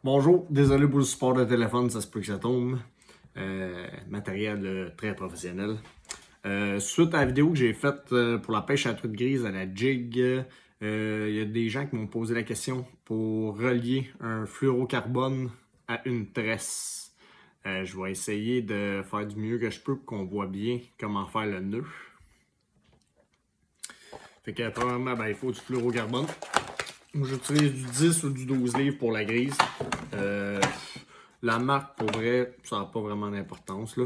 Bonjour, désolé pour le support de téléphone, ça se peut que ça tombe. Matériel très professionnel. Suite à la vidéo que j'ai faite pour la pêche à la truite grise à la jig, il y a des gens qui m'ont posé la question pour relier un fluorocarbone à une tresse. Je vais essayer de faire du mieux que je peux pour qu'on voit bien comment faire le nœud. Fait que premièrement, il faut du fluorocarbone. Moi, j'utilise du 10 ou du 12 livres pour la grise. La marque, pour vrai, ça n'a pas vraiment d'importance.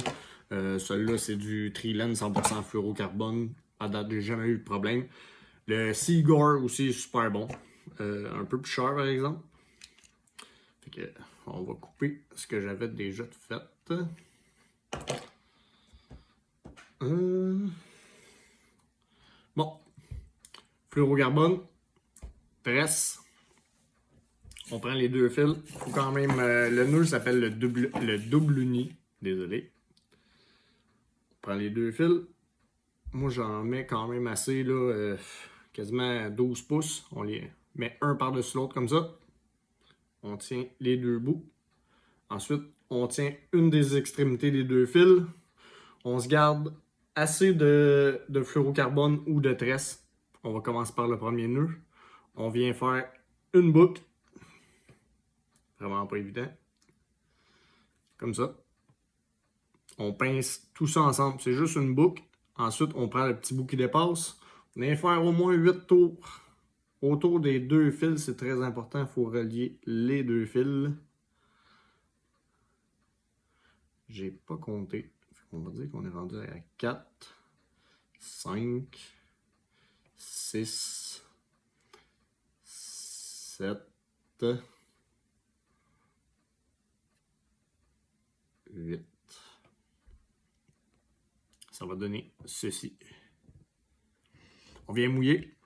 Celui-là, c'est du Trilen 100% fluorocarbone. À date, j'ai jamais eu de problème. Le Seaguar aussi est super bon. Un peu plus cher, par exemple. Fait que, on va couper ce que j'avais déjà fait. Bon. Fluorocarbone. Tresse. On prend les deux fils. Faut quand même. Le nœud s'appelle le double uni. Désolé. On prend les deux fils. Moi, j'en mets quand même assez, là, quasiment 12 pouces. On les met un par-dessus l'autre comme ça. On tient les deux bouts. Ensuite, on tient une des extrémités des deux fils. On se garde assez de fluorocarbone ou de tresse. On va commencer par le premier nœud. On vient faire une boucle. Vraiment pas évident. Comme ça. On pince tout ça ensemble. C'est juste une boucle. Ensuite, on prend le petit bout qui dépasse. On vient faire au moins 8 tours. Autour des deux fils, c'est très important. Il faut relier les deux fils. J'ai pas compté. On va dire qu'on est rendu à 4, 5, 6, 7, 8. Ça va donner ceci. On vient mouiller.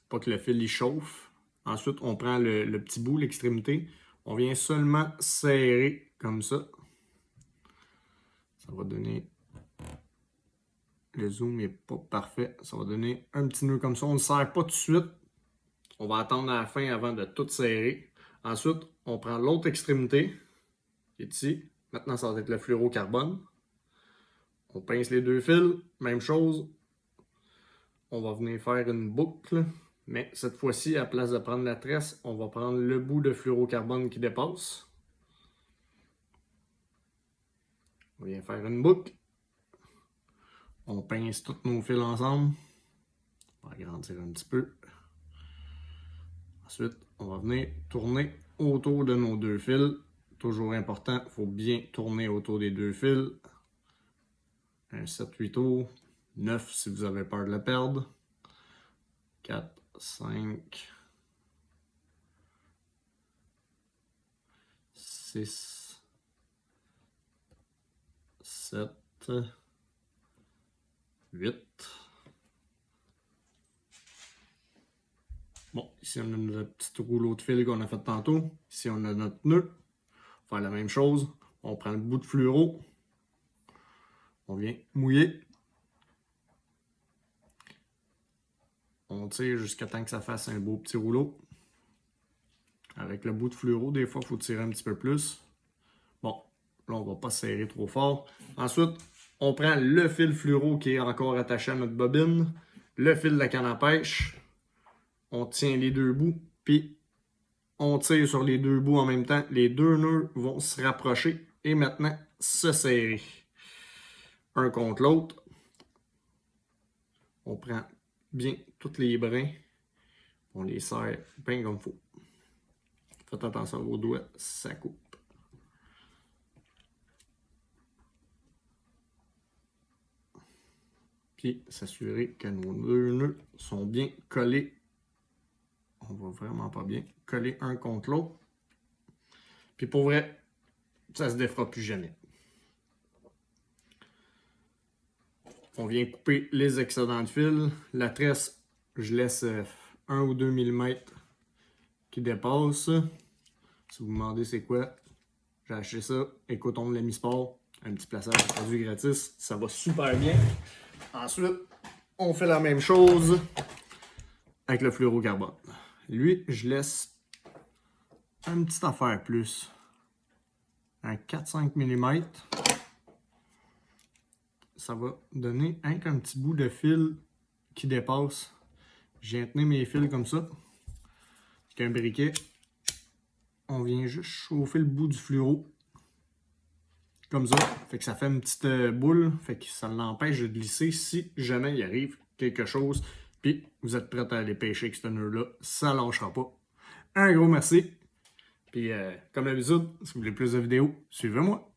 Pas que le fil y chauffe. Ensuite, on prend le petit bout, l'extrémité. On vient seulement serrer comme ça. Ça va donner... Le zoom n'est pas parfait. Ça va donner un petit nœud comme ça. On ne le serre pas tout de suite. On va attendre à la fin avant de tout serrer. Ensuite, on prend l'autre extrémité qui est ici. Maintenant, ça va être le fluorocarbone. On pince les deux fils. Même chose. On va venir faire une boucle. Mais cette fois-ci, à la place de prendre la tresse, on va prendre le bout de fluorocarbone qui dépasse. On vient faire une boucle. On pince tous nos fils ensemble. On va agrandir un petit peu. Ensuite, on va venir tourner autour de nos deux fils. Toujours important, il faut bien tourner autour des deux fils. Un 7-8 tours. 9 si vous avez peur de le perdre. 4, 5, 6, 7, 8. Bon, ici on a notre petit rouleau de fil qu'on a fait tantôt. Ici on a notre nœud. On va faire la même chose. On prend le bout de fluoro. On vient mouiller. On tire jusqu'à temps que ça fasse un beau petit rouleau. Avec le bout de fluoro, des fois, il faut tirer un petit peu plus. Bon, là, on ne va pas serrer trop fort. Ensuite, on prend le fil fluoro qui est encore attaché à notre bobine. Le fil de la canne à pêche. On tient les deux bouts, puis on tire sur les deux bouts en même temps. Les deux nœuds vont se rapprocher et maintenant se serrer. Un contre l'autre. On prend bien tous les brins. On les serre bien comme il faut. Faites attention à vos doigts, ça coupe. Puis s'assurer que nos deux nœuds sont bien collés. On va vraiment pas bien coller un contre l'autre. Puis pour vrai, ça se défera plus jamais. On vient couper les excédents de fil. La tresse, je laisse 1 ou 2 mm qui dépassent. Si vous vous demandez c'est quoi, j'ai acheté ça. Écoutons de l'ami Sport. Un petit placement de produit gratis. Ça va super bien. Ensuite, on fait la même chose avec le fluorocarbone. Lui, je laisse une petite affaire plus. Un 4-5 mm. Ça va donner un petit bout de fil qui dépasse. Je viens tenir mes fils comme ça. Avec un briquet. On vient juste chauffer le bout du fluoro. Comme ça. Fait que ça fait une petite boule. Fait que ça l'empêche de glisser si jamais il arrive quelque chose. Puis vous êtes prêts à aller pêcher avec ce nœud-là. Ça ne lâchera pas. Un gros merci. Puis comme d'habitude, si vous voulez plus de vidéos, suivez-moi.